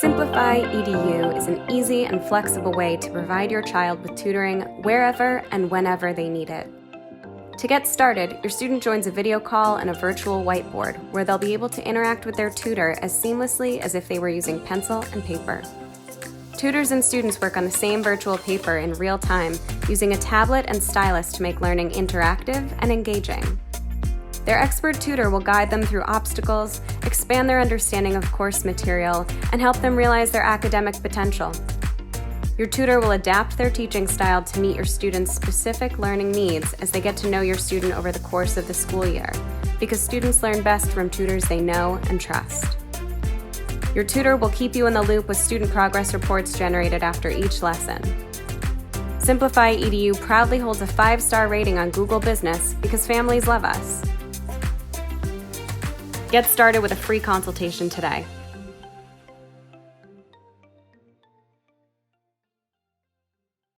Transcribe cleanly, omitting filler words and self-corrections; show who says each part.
Speaker 1: Simplifi EDU is an easy and flexible way to provide your child with tutoring wherever and whenever they need it. To get started, your student joins a video call and a virtual whiteboard where they'll be able to interact with their tutor as seamlessly as if they were using pencil and paper. Tutors and students work on the same virtual paper in real time, using a tablet and stylus to make learning interactive and engaging. Their expert tutor will guide them through obstacles, expand their understanding of course material, and help them realize their academic potential. Your tutor will adapt their teaching style to meet your students' specific learning needs as they get to know your student over the course of the school year, because students learn best from tutors they know and trust. Your tutor will keep you in the loop with student progress reports generated after each lesson. Simplifi EDU proudly holds a 5-star rating on Google Business because families love us. Get started with a free consultation today.